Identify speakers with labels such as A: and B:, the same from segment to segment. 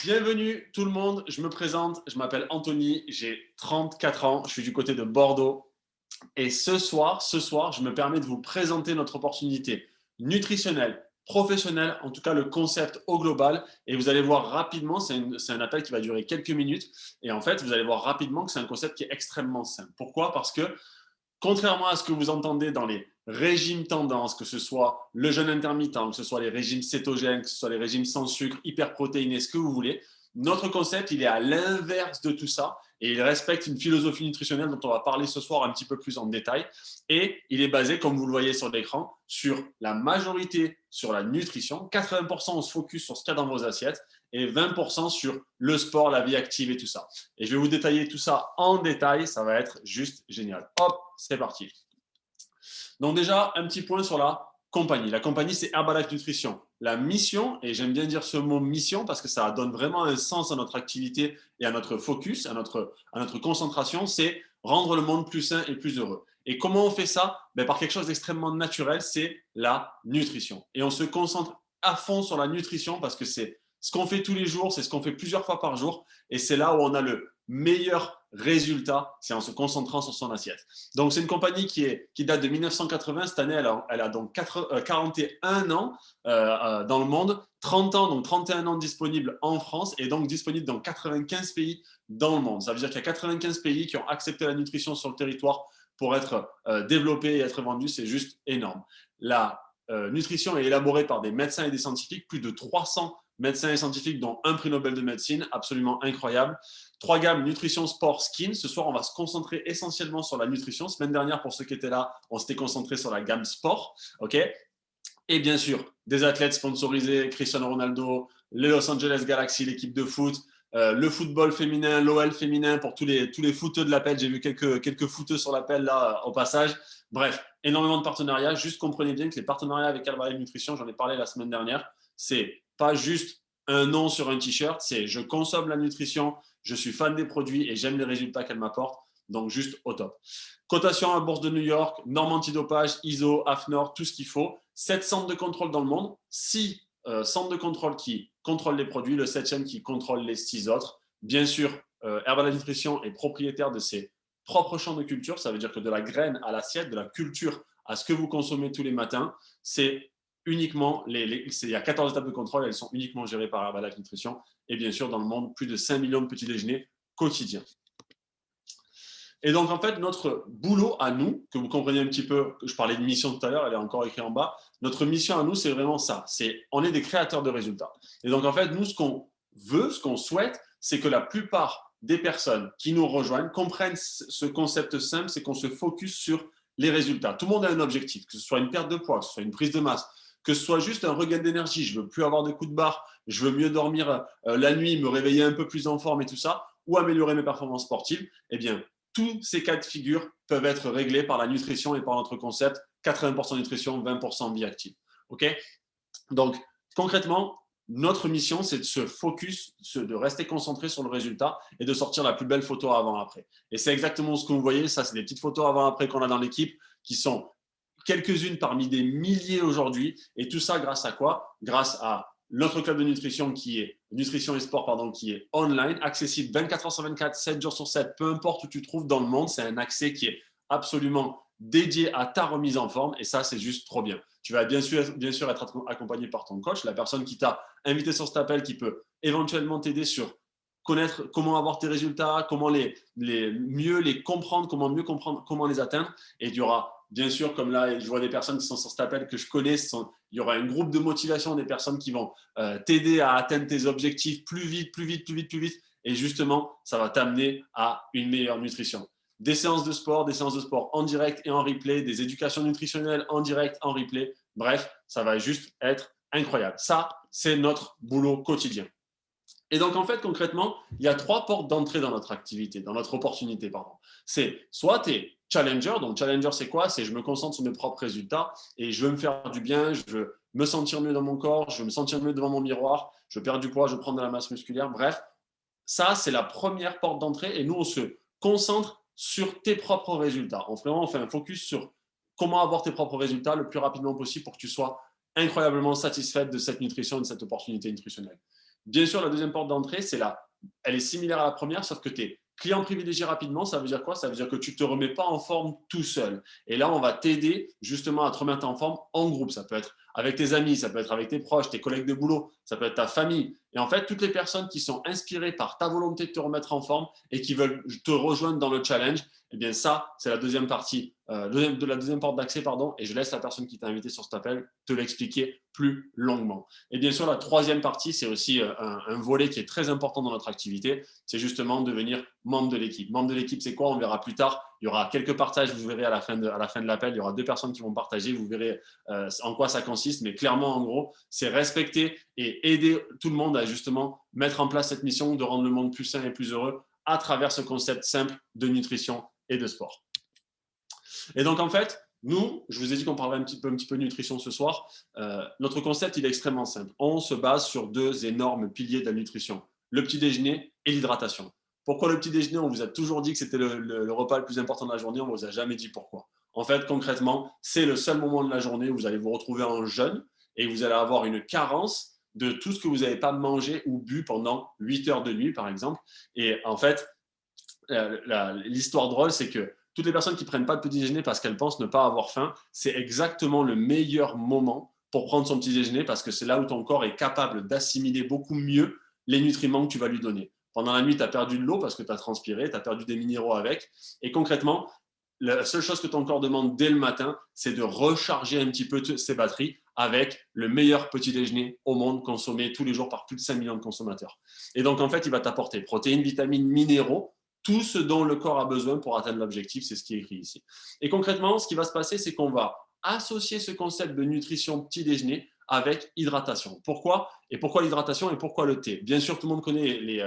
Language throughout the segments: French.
A: Bienvenue tout le monde, je me présente, je m'appelle Anthony, j'ai 34 ans, je suis du côté de Bordeaux et ce soir, je me permets de vous présenter notre opportunité nutritionnelle, professionnelle, en tout cas le concept au global et vous allez voir rapidement, c'est un appel qui va durer quelques minutes et en fait vous allez voir rapidement que c'est un concept qui est extrêmement simple. Pourquoi? Parce que contrairement à ce que vous entendez dans les régimes tendances, que ce soit le jeûne intermittent, que ce soit les régimes cétogènes, que ce soit les régimes sans sucre, hyperprotéinés, ce que vous voulez, notre concept, il est à l'inverse de tout ça et il respecte une philosophie nutritionnelle dont on va parler ce soir un petit peu plus en détail. Et il est basé, comme vous le voyez sur l'écran, sur la majorité sur la nutrition. 80% on se focus sur ce qu'il y a dans vos assiettes et 20% sur le sport, la vie active et tout ça. Et je vais vous détailler tout ça en détail, ça va être juste génial. Hop, c'est parti. Donc déjà, un petit point sur la compagnie. La compagnie, c'est Herbalife Nutrition. La mission, et j'aime bien dire ce mot mission parce que ça donne vraiment un sens à notre activité et à notre focus, à notre concentration, c'est rendre le monde plus sain et plus heureux. Et comment on fait ça? Par quelque chose d'extrêmement naturel, c'est la nutrition. Et on se concentre à fond sur la nutrition parce que c'est ce qu'on fait tous les jours, c'est ce qu'on fait plusieurs fois par jour et c'est là où on a le meilleur résultat, c'est en se concentrant sur son assiette. Donc c'est une compagnie qui date de 1980, cette année elle a donc 41 ans dans le monde, 30 ans, donc 31 ans disponibles en France et donc disponibles dans 95 pays dans le monde. Ça veut dire qu'il y a 95 pays qui ont accepté la nutrition sur le territoire pour être développée et être vendue, c'est juste énorme. La nutrition est élaborée par des médecins et des scientifiques, plus de 300 médecins et scientifiques, dont un prix Nobel de médecine, absolument incroyable. 3 gammes nutrition, sport, skin. Ce soir, on va se concentrer essentiellement sur la nutrition. Semaine dernière, pour ceux qui étaient là, on s'était concentré sur la gamme sport. OK? Et bien sûr, des athlètes sponsorisés, Cristiano Ronaldo, les Los Angeles Galaxy, l'équipe de foot, le football féminin, l'OL féminin, pour tous les footeux de l'appel. J'ai vu quelques footeux sur l'appel là au passage. Bref, énormément de partenariats. Juste comprenez bien que les partenariats avec Herbalife Nutrition, j'en ai parlé la semaine dernière, c'est pas juste un nom sur un t-shirt, c'est je consomme la nutrition, je suis fan des produits et j'aime les résultats qu'elle m'apporte. Donc juste au top. Cotation à la Bourse de New York, normes antidopage, ISO, AFNOR, tout ce qu'il faut. 7 centres de contrôle dans le monde, 6 centres de contrôle qui contrôlent les produits, le 7e qui contrôle les 6 autres. Bien sûr, Herbalife Nutrition est propriétaire de ses propres champs de culture, ça veut dire que de la graine à l'assiette, de la culture à ce que vous consommez tous les matins, c'est uniquement, il y a 14 étapes de contrôle, elles sont uniquement gérées par Herbalife Nutrition. Et bien sûr, dans le monde, plus de 5 millions de petits déjeuners quotidiens. Et donc, en fait, notre boulot à nous, que vous compreniez un petit peu, je parlais de mission tout à l'heure, elle est encore écrite en bas, notre mission à nous, c'est vraiment ça. On est des créateurs de résultats. Et donc, en fait, nous, ce qu'on veut, ce qu'on souhaite, c'est que la plupart des personnes qui nous rejoignent comprennent ce concept simple, c'est qu'on se focus sur les résultats. Tout le monde a un objectif, que ce soit une perte de poids, que ce soit une prise de masse, que ce soit juste un regain d'énergie, je veux plus avoir de coups de barre, je veux mieux dormir la nuit, me réveiller un peu plus en forme et tout ça, ou améliorer mes performances sportives, eh bien, tous ces cas de figure peuvent être réglés par la nutrition et par notre concept 80% nutrition, 20% vie active. OK? Donc, concrètement, notre mission, c'est de se focus, de rester concentré sur le résultat et de sortir la plus belle photo avant-après. Et c'est exactement ce que vous voyez. Ça, c'est des petites photos avant-après qu'on a dans l'équipe qui sont quelques-unes parmi des milliers aujourd'hui. Et tout ça grâce à quoi? Grâce à notre club de nutrition qui est nutrition et sport pardon, qui est online, accessible 24 heures sur 24, 7 jours sur 7, peu importe où tu te trouves dans le monde. C'est un accès qui est absolument dédié à ta remise en forme et ça, c'est juste trop bien. Tu vas bien sûr être accompagné par ton coach, la personne qui t'a invité sur cet appel qui peut éventuellement t'aider sur connaître comment avoir tes résultats, comment mieux les comprendre, comment mieux comprendre comment les atteindre. Et il y aura bien sûr, comme là, je vois des personnes qui sont sur cet appel que je connais, il y aura un groupe de motivation, des personnes qui vont t'aider à atteindre tes objectifs plus vite, plus vite, plus vite, plus vite. Et justement, ça va t'amener à une meilleure nutrition. Des séances de sport en direct et en replay, des éducations nutritionnelles en direct, en replay. Bref, ça va juste être incroyable. Ça, c'est notre boulot quotidien. Et donc, en fait, concrètement, il y a 3 portes d'entrée dans notre activité, dans notre opportunité, pardon. C'est soit tu es challenger, donc challenger, c'est quoi? C'est je me concentre sur mes propres résultats et je veux me faire du bien, je veux me sentir mieux dans mon corps, je veux me sentir mieux devant mon miroir, je veux perdre du poids, je veux prendre de la masse musculaire. Bref, ça, c'est la première porte d'entrée et nous, on se concentre sur tes propres résultats. On fait un focus sur comment avoir tes propres résultats le plus rapidement possible pour que tu sois incroyablement satisfaite de cette nutrition et de cette opportunité nutritionnelle. Bien sûr, la deuxième porte d'entrée, elle est similaire à la première, sauf que tu es client privilégié rapidement. Ça veut dire quoi? Ça veut dire que tu ne te remets pas en forme tout seul. Et là, on va t'aider justement à te remettre en forme en groupe. Ça peut être avec tes amis, ça peut être avec tes proches, tes collègues de boulot, ça peut être ta famille. Et en fait, toutes les personnes qui sont inspirées par ta volonté de te remettre en forme et qui veulent te rejoindre dans le challenge, eh bien ça, c'est la deuxième partie, de la deuxième porte d'accès, pardon, et je laisse la personne qui t'a invité sur cet appel te l'expliquer plus longuement. Et bien sûr, la troisième partie, c'est aussi un volet qui est très important dans notre activité, c'est justement devenir membre de l'équipe. Membre de l'équipe, c'est quoi? On verra plus tard. Il y aura quelques partages, vous verrez à la fin de l'appel, il y aura 2 personnes qui vont partager, vous verrez en quoi ça consiste, mais clairement, en gros, c'est respecter et aider tout le monde à justement mettre en place cette mission de rendre le monde plus sain et plus heureux à travers ce concept simple de nutrition et de sport. Et donc, en fait, nous, je vous ai dit qu'on parlerait un petit peu de nutrition ce soir. Notre concept, il est extrêmement simple. On se base sur 2 énormes piliers de la nutrition, le petit déjeuner et l'hydratation. Pourquoi le petit déjeuner? On vous a toujours dit que c'était le repas le plus important de la journée, on ne vous a jamais dit pourquoi. En fait, concrètement, c'est le seul moment de la journée où vous allez vous retrouver en jeûne et vous allez avoir une carence de tout ce que vous n'avez pas mangé ou bu pendant 8 heures de nuit, par exemple. Et en fait, l'histoire drôle, c'est que toutes les personnes qui ne prennent pas de petit déjeuner parce qu'elles pensent ne pas avoir faim, c'est exactement le meilleur moment pour prendre son petit déjeuner parce que c'est là où ton corps est capable d'assimiler beaucoup mieux les nutriments que tu vas lui donner. Pendant la nuit, tu as perdu de l'eau parce que tu as transpiré, tu as perdu des minéraux avec. Et concrètement, la seule chose que ton corps demande dès le matin, c'est de recharger un petit peu ses batteries avec le meilleur petit déjeuner au monde consommé tous les jours par plus de 5 millions de consommateurs. Et donc, en fait, il va t'apporter protéines, vitamines, minéraux, tout ce dont le corps a besoin pour atteindre l'objectif, c'est ce qui est écrit ici. Et concrètement, ce qui va se passer, c'est qu'on va associer ce concept de nutrition petit déjeuner avec hydratation. Pourquoi? Et pourquoi l'hydratation et pourquoi le thé? Bien sûr, tout le monde connaît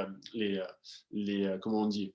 A: comment on dit,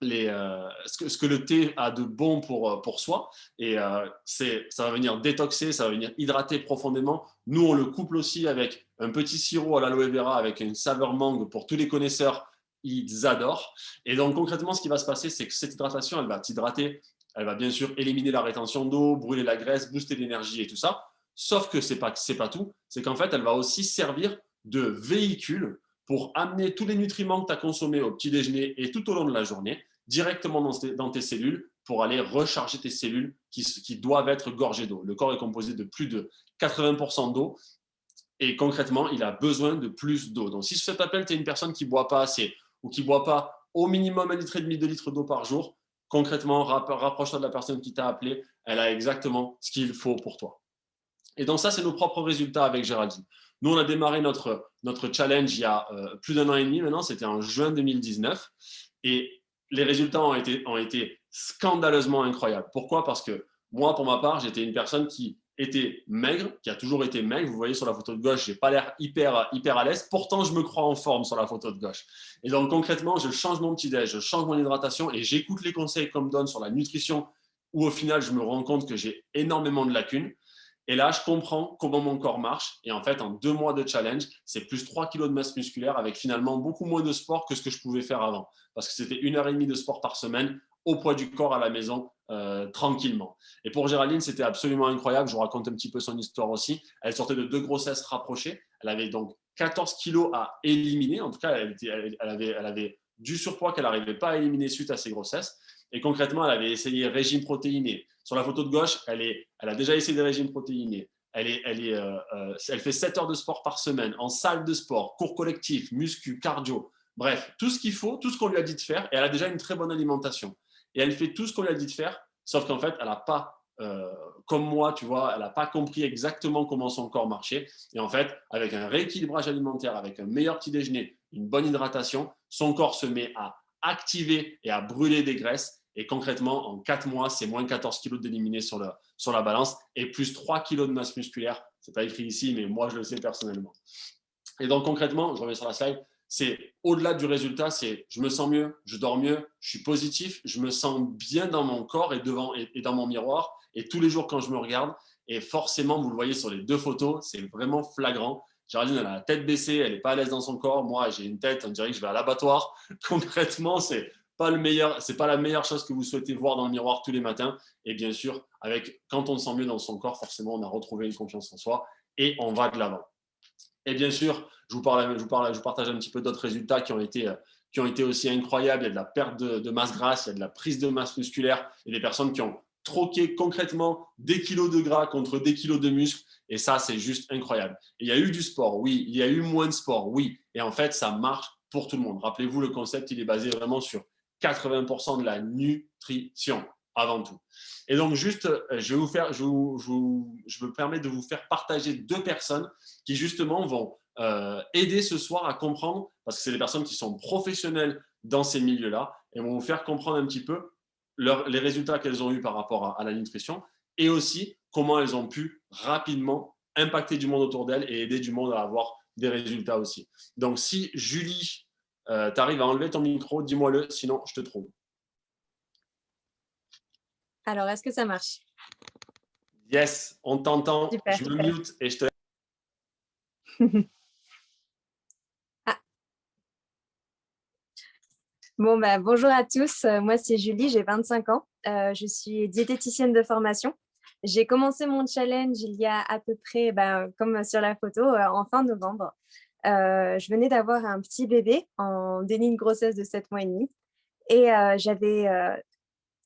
A: ce que le thé a de bon pour soi. Et ça va venir détoxer, ça va venir hydrater profondément. Nous, on le couple aussi avec un petit sirop à l'aloe vera avec une saveur mangue pour tous les connaisseurs. Ils adorent. Et donc, concrètement, ce qui va se passer, c'est que cette hydratation, elle va t'hydrater. Elle va bien sûr éliminer la rétention d'eau, brûler la graisse, booster l'énergie et tout ça. Sauf que ce n'est pas tout. C'est qu'en fait, elle va aussi servir de véhicule pour amener tous les nutriments que tu as consommés au petit déjeuner et tout au long de la journée directement dans tes cellules pour aller recharger tes cellules qui doivent être gorgées d'eau. Le corps est composé de plus de 80% d'eau et concrètement, il a besoin de plus d'eau. Donc, si sur cet appel, tu es une personne qui ne boit pas assez ou qui ne boit pas au minimum 1,5 litre de litre d'eau par jour, concrètement, rapproche-toi de la personne qui t'a appelé. Elle a exactement ce qu'il faut pour toi. Et donc, ça, c'est nos propres résultats avec Géraldine. Nous, on a démarré notre challenge il y a plus d'1 an et demi maintenant, c'était en juin 2019. Et les résultats ont été scandaleusement incroyables. Pourquoi? Parce que moi, pour ma part, j'étais une personne qui était maigre, qui a toujours été maigre. Vous voyez sur la photo de gauche, je n'ai pas l'air hyper à l'aise. Pourtant, je me crois en forme sur la photo de gauche. Et donc, concrètement, je change mon petit-déj, je change mon hydratation et j'écoute les conseils qu'on me donne sur la nutrition où au final, je me rends compte que j'ai énormément de lacunes. Et là, je comprends comment mon corps marche. Et en fait, en 2 mois de challenge, c'est plus 3 kilos de masse musculaire avec finalement beaucoup moins de sport que ce que je pouvais faire avant. Parce que c'était 1 heure et demie de sport par semaine au poids du corps à la maison, tranquillement. Et pour Géraldine, c'était absolument incroyable. Je vous raconte un petit peu son histoire aussi. Elle sortait de 2 grossesses rapprochées. Elle avait donc 14 kilos à éliminer. En tout cas, elle avait du surpoids qu'elle n'arrivait pas à éliminer suite à ses grossesses. Et concrètement, elle avait essayé régime protéiné. Sur la photo de gauche, elle a déjà essayé des régimes protéinés. Elle fait 7 heures de sport par semaine, en salle de sport, cours collectif, muscu, cardio. Bref, tout ce qu'il faut, tout ce qu'on lui a dit de faire. Et elle a déjà une très bonne alimentation. Et elle fait tout ce qu'on lui a dit de faire, sauf qu'en fait, elle n'a pas, comme moi, tu vois, elle n'a pas compris exactement comment son corps marchait. Et en fait, avec un rééquilibrage alimentaire, avec un meilleur petit déjeuner, une bonne hydratation, son corps se met à activer et à brûler des graisses. Et concrètement, en 4 mois, c'est moins 14 kilos d'éliminer sur la balance et plus 3 kilos de masse musculaire. Ce n'est pas écrit ici, mais moi, je le sais personnellement. Et donc, concrètement, je reviens sur la slide, c'est au-delà du résultat, c'est je me sens mieux, je dors mieux, je suis positif, je me sens bien dans mon corps et dans mon miroir. Et tous les jours, quand je me regarde, et forcément, vous le voyez sur les 2 photos, c'est vraiment flagrant. Géraldine, elle a la tête baissée, elle n'est pas à l'aise dans son corps. Moi, j'ai une tête, on dirait que je vais à l'abattoir. Concrètement, c'est pas la meilleure chose que vous souhaitez voir dans le miroir tous les matins. Et bien sûr, quand on se sent mieux dans son corps, forcément, on a retrouvé une confiance en soi et on va de l'avant. Et bien sûr, je vous partage un petit peu d'autres résultats qui ont été aussi incroyables. Il y a de la perte de masse grasse, il y a de la prise de masse musculaire. Il y a des personnes qui ont troqué concrètement des kilos de gras contre des kilos de muscles. Et ça, c'est juste incroyable. Et il y a eu du sport, oui. Il y a eu moins de sport, oui. Et en fait, ça marche pour tout le monde. Rappelez-vous, le concept, il est basé vraiment sur 80% de la nutrition avant tout. Et donc, juste, je me permets de vous faire partager 2 personnes qui, justement, vont aider ce soir à comprendre, parce que c'est des personnes qui sont professionnelles dans ces milieux-là, et vont vous faire comprendre un petit peu les résultats qu'elles ont eus par rapport à la nutrition, et aussi comment elles ont pu rapidement impacter du monde autour d'elles et aider du monde à avoir des résultats aussi. Donc, si Julie, tu arrives à enlever ton micro, dis-moi-le, sinon je te trouve.
B: Alors, est-ce que ça marche?
A: Yes, on t'entend.
B: Super,
A: Je me
B: super.
A: mute et je te.
B: Ah. Bon, bah, bonjour à tous. Moi, c'est Julie, j'ai 25 ans. Je suis diététicienne de formation. J'ai commencé mon challenge il y a à peu près, comme sur la photo, en fin novembre. Je venais d'avoir un petit bébé en déni de grossesse de 7 mois et demi. Et j'avais,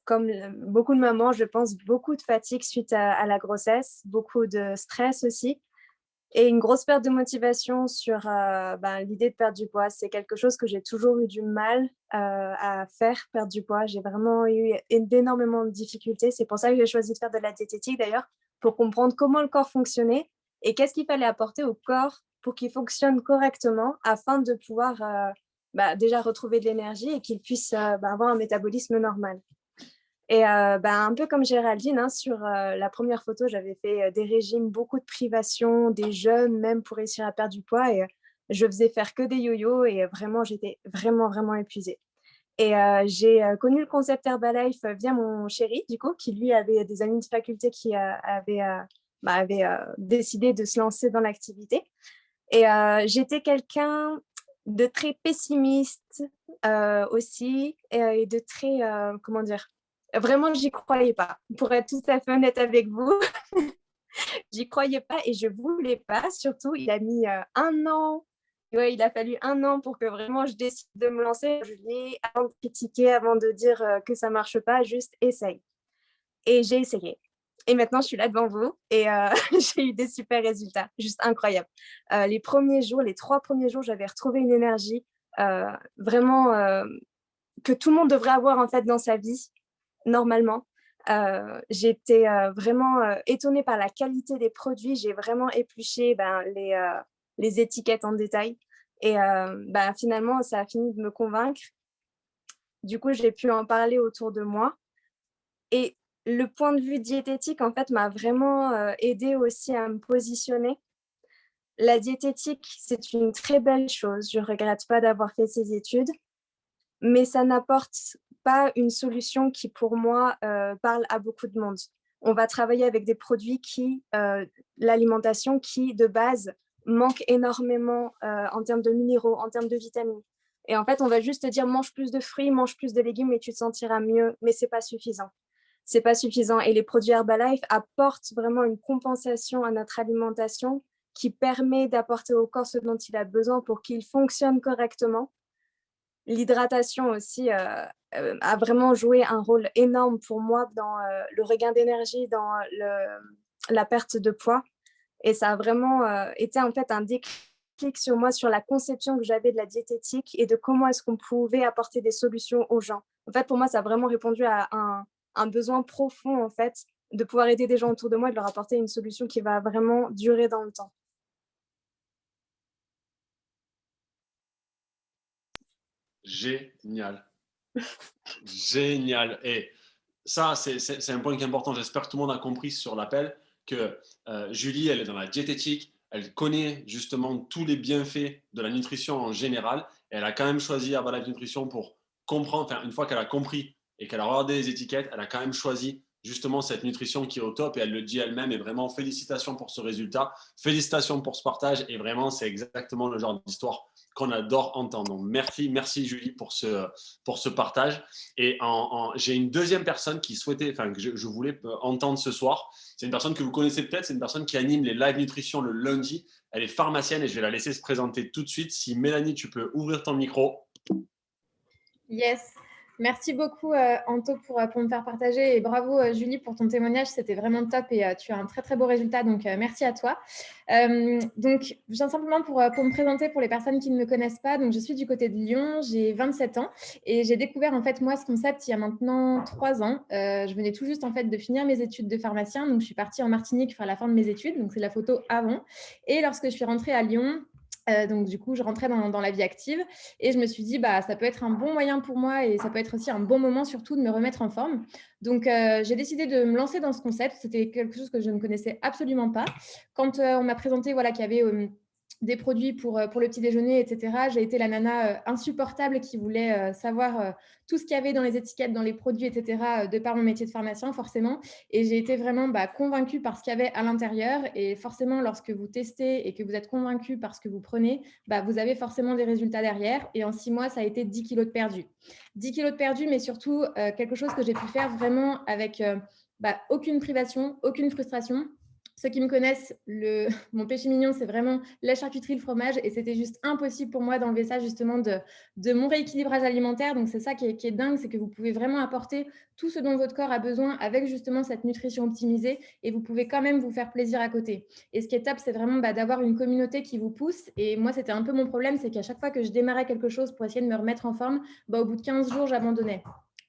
B: comme beaucoup de mamans, je pense, beaucoup de fatigue suite à la grossesse, beaucoup de stress aussi. Et une grosse perte de motivation sur l'idée de perdre du poids. C'est quelque chose que j'ai toujours eu du mal à faire, perdre du poids. J'ai vraiment eu énormément de difficultés. C'est pour ça que j'ai choisi de faire de la diététique d'ailleurs, pour comprendre comment le corps fonctionnait et qu'est-ce qu'il fallait apporter au corps pour qu'il fonctionne correctement afin de pouvoir déjà retrouver de l'énergie et qu'il puisse avoir un métabolisme normal. Et un peu comme Géraldine, hein, sur la première photo, j'avais fait des régimes, beaucoup de privations, des jeûnes même pour réussir à perdre du poids. Et je faisais faire que des yo-yo et vraiment, j'étais vraiment, vraiment épuisée. Et j'ai connu le concept Herbalife via mon chéri, du coup, qui lui avait des amis de faculté qui avaient décidé de se lancer dans l'activité. Et j'étais quelqu'un de très pessimiste aussi et de très, comment dire, vraiment, j'y croyais pas. Pour être tout à fait honnête avec vous, j'y croyais pas et je voulais pas. Surtout, il a mis 1 an. Ouais, il a fallu 1 an pour que vraiment je décide de me lancer. Je l'ai avant de critiquer, avant de dire que ça marche pas, juste essaye. Et j'ai essayé. Et maintenant, je suis là devant vous et j'ai eu des super résultats, juste incroyables. Les premiers jours, les 3 premiers jours, j'avais retrouvé une énergie vraiment que tout le monde devrait avoir en fait dans sa vie normalement. J'étais vraiment étonnée par la qualité des produits. J'ai vraiment épluché les étiquettes en détail. Et finalement, ça a fini de me convaincre. Du coup, j'ai pu en parler autour de moi. Et le point de vue diététique, en fait, m'a vraiment aidée aussi à me positionner. La diététique, c'est une très belle chose. Je ne regrette pas d'avoir fait ces études, mais ça n'apporte pas une solution qui, pour moi, parle à beaucoup de monde. On va travailler avec des produits l'alimentation qui, de base, manque énormément en termes de minéraux, en termes de vitamines. Et en fait, on va juste te dire, mange plus de fruits, mange plus de légumes et tu te sentiras mieux, mais ce n'est pas suffisant. C'est pas suffisant. Et les produits Herbalife apportent vraiment une compensation à notre alimentation qui permet d'apporter au corps ce dont il a besoin pour qu'il fonctionne correctement. L'hydratation aussi a vraiment joué un rôle énorme pour moi dans le regain d'énergie, dans la perte de poids. Et ça a vraiment été en fait un déclic sur moi, sur la conception que j'avais de la diététique et de comment est-ce qu'on pouvait apporter des solutions aux gens. En fait, pour moi, ça a vraiment répondu à un besoin profond, en fait, de pouvoir aider des gens autour de moi et de leur apporter une solution qui va vraiment durer dans le temps.
A: Génial. Génial. Et ça, c'est un point qui est important. J'espère que tout le monde a compris sur l'appel que Julie, elle est dans la diététique. Elle connaît justement tous les bienfaits de la nutrition en général. Et elle a quand même choisi Herbalife Nutrition pour comprendre, enfin, une fois qu'elle a compris et qu'elle a regardé les étiquettes, elle a quand même choisi justement cette nutrition qui est au top et elle le dit elle-même. Et vraiment, félicitations pour ce résultat. Félicitations pour ce partage. Et vraiment, c'est exactement le genre d'histoire qu'on adore entendre. Donc, merci Julie pour ce partage. Et j'ai une deuxième personne qui souhaitait, enfin, que je voulais entendre ce soir. C'est une personne que vous connaissez peut-être, c'est une personne qui anime les live nutrition le lundi. Elle est pharmacienne et je vais la laisser se présenter tout de suite. Si Mélanie, tu peux ouvrir ton micro.
C: Yes. Merci beaucoup, Anto, pour me faire partager. Et bravo, Julie, pour ton témoignage. C'était vraiment top et tu as un très, très beau résultat. Donc, merci à toi. Donc, je viens simplement pour me présenter pour les personnes qui ne me connaissent pas. Donc, je suis du côté de Lyon. J'ai 27 ans et j'ai découvert, en fait, moi, ce concept il y a maintenant 3 ans. Je venais tout juste, en fait, de finir mes études de pharmacien. Donc, je suis partie en Martinique faire la fin de mes études. Donc, c'est la photo avant. Et lorsque je suis rentrée à Lyon, donc, du coup, je rentrais dans la vie active et je me suis dit, bah, ça peut être un bon moyen pour moi et ça peut être aussi un bon moment surtout de me remettre en forme. Donc, j'ai décidé de me lancer dans ce concept. C'était quelque chose que je ne connaissais absolument pas. Quand on m'a présenté voilà, qu'il y avait des produits pour le petit déjeuner, etc., j'ai été la nana insupportable qui voulait savoir tout ce qu'il y avait dans les étiquettes, dans les produits, etc., de par mon métier de pharmacien, forcément. Et j'ai été vraiment convaincue par ce qu'il y avait à l'intérieur. Et forcément, lorsque vous testez et que vous êtes convaincu par ce que vous prenez, vous avez forcément des résultats derrière. Et en 6 mois, ça a été 10 kilos de perdu. 10 kilos de perdu, mais surtout quelque chose que j'ai pu faire vraiment avec aucune privation, aucune frustration. Ceux qui me connaissent, mon péché mignon, c'est vraiment la charcuterie, le fromage. Et c'était juste impossible pour moi d'enlever ça justement de mon rééquilibrage alimentaire. Donc, c'est ça qui est dingue, c'est que vous pouvez vraiment apporter tout ce dont votre corps a besoin avec justement cette nutrition optimisée. Et vous pouvez quand même vous faire plaisir à côté. Et ce qui est top, c'est vraiment d'avoir une communauté qui vous pousse. Et moi, c'était un peu mon problème, c'est qu'à chaque fois que je démarrais quelque chose pour essayer de me remettre en forme, au bout de 15 jours, j'abandonnais.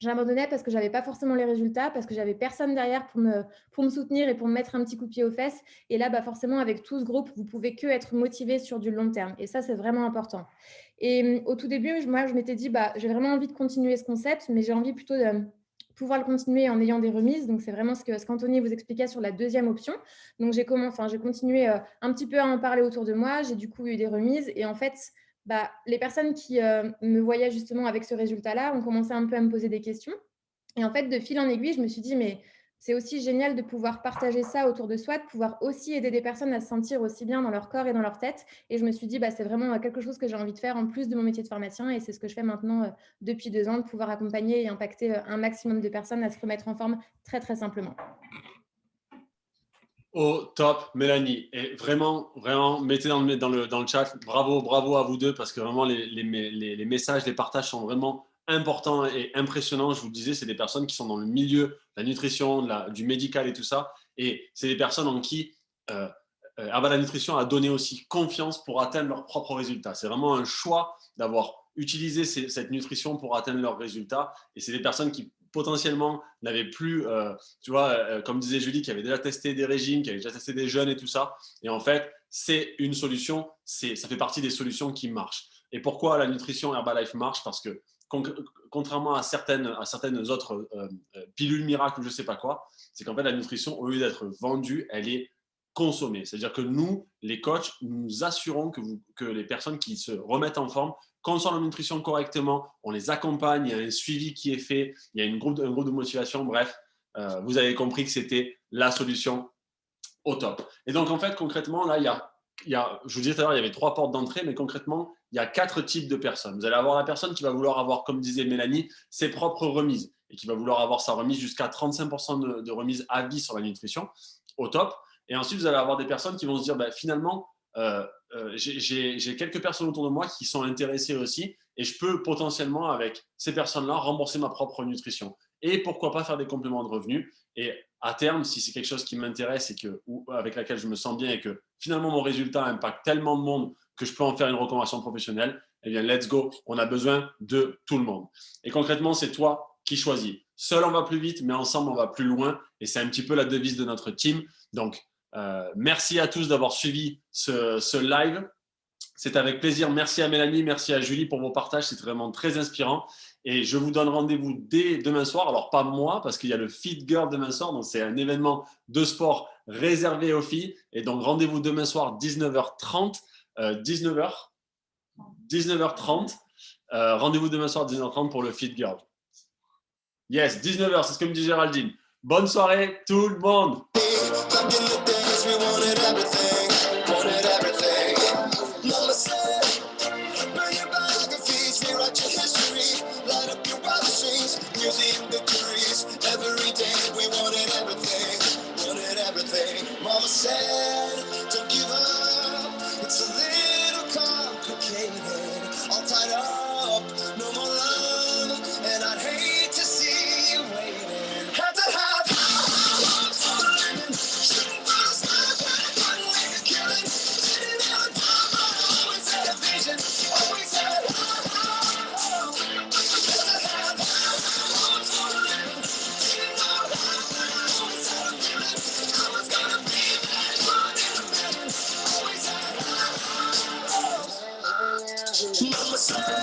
C: J'abandonnais parce que je n'avais pas forcément les résultats, parce que j'avais personne derrière pour me soutenir et pour me mettre un petit coup de pied aux fesses. Et là, forcément, avec tout ce groupe, vous pouvez que être motivé sur du long terme. Et ça, c'est vraiment important. Et au tout début, moi, je m'étais dit, j'ai vraiment envie de continuer ce concept, mais j'ai envie plutôt de pouvoir le continuer en ayant des remises. Donc, c'est vraiment ce qu'Anthony vous expliquait sur la deuxième option. Donc, j'ai continué un petit peu à en parler autour de moi. J'ai du coup eu des remises. Et en fait, les personnes qui me voyaient justement avec ce résultat-là ont commencé un peu à me poser des questions. Et en fait, de fil en aiguille, je me suis dit, mais c'est aussi génial de pouvoir partager ça autour de soi, de pouvoir aussi aider des personnes à se sentir aussi bien dans leur corps et dans leur tête. Et je me suis dit, c'est vraiment quelque chose que j'ai envie de faire en plus de mon métier de pharmacien. Et c'est ce que je fais maintenant depuis 2 ans, de pouvoir accompagner et impacter un maximum de personnes à se remettre en forme très, très simplement.
A: Au top, Mélanie. Et vraiment, mettez dans le chat. Bravo à vous deux parce que vraiment, les messages, les partages sont vraiment importants et impressionnants. Je vous le disais, c'est des personnes qui sont dans le milieu de la nutrition, du médical et tout ça. Et c'est des personnes en qui Herbal Nutrition a donné aussi confiance pour atteindre leurs propres résultats. C'est vraiment un choix d'avoir utilisé cette nutrition pour atteindre leurs résultats. Et c'est des personnes qui potentiellement n'avaient plus, comme disait Julie, qui avait déjà testé des régimes, qui avait déjà testé des jeûnes et tout ça. Et en fait, c'est une solution, ça fait partie des solutions qui marchent. Et pourquoi la nutrition Herbalife marche? Parce que contrairement à certaines autres pilules miracles ou je ne sais pas quoi, c'est qu'en fait, la nutrition, au lieu d'être vendue, elle est consommée. C'est-à-dire que nous, les coachs, nous assurons que les personnes qui se remettent en forme consomment la nutrition correctement, on les accompagne, il y a un suivi qui est fait, il y a un groupe de motivation, bref, vous avez compris que c'était la solution au top. Et donc, en fait, concrètement, là, je vous disais tout à l'heure, il y avait 3 portes d'entrée, mais concrètement, il y a 4 types de personnes. Vous allez avoir la personne qui va vouloir avoir, comme disait Mélanie, ses propres remises et qui va vouloir avoir sa remise jusqu'à 35% de remise à vie sur la nutrition, au top. Et ensuite, vous allez avoir des personnes qui vont se dire, finalement, j'ai quelques personnes autour de moi qui sont intéressées aussi et je peux potentiellement, avec ces personnes-là, rembourser ma propre nutrition. Et pourquoi pas faire des compléments de revenus. Et à terme, si c'est quelque chose qui m'intéresse ou avec laquelle je me sens bien et que finalement mon résultat impacte tellement de monde que je peux en faire une reconversion professionnelle, eh bien, let's go. On a besoin de tout le monde. Et concrètement, c'est toi qui choisis. Seul, on va plus vite, mais ensemble, on va plus loin. Et c'est un petit peu la devise de notre team. Donc, merci à tous d'avoir suivi ce live. C'est avec plaisir. Merci à Mélanie, merci à Julie pour vos partages. C'est vraiment très inspirant. Et je vous donne rendez-vous dès demain soir. Alors, pas moi, parce qu'il y a le Fit Girl demain soir. Donc, c'est un événement de sport réservé aux filles. Et donc, rendez-vous demain soir, 19h30. 19h30. Rendez-vous demain soir, 19h30 pour le Fit Girl. Yes, 19h, c'est ce que me dit Géraldine. Bonne soirée, tout le monde. Everything, wanted everything. Mama said,
D: museum, the curious. Every day we wanted everything. Mama said, don't give up. It's a little complicated. All tied up, no more love, and I'd hate to see you waiting. Had to have hope for the living. Shooting for the stars, but I couldn't make a killing. Didn't have a doubt, but I always had a vision. Always had hope. Had to have hope for the living. Didn't know how, but I always had a feeling. I was gonna be that one in a million. Always had hope. Mama said.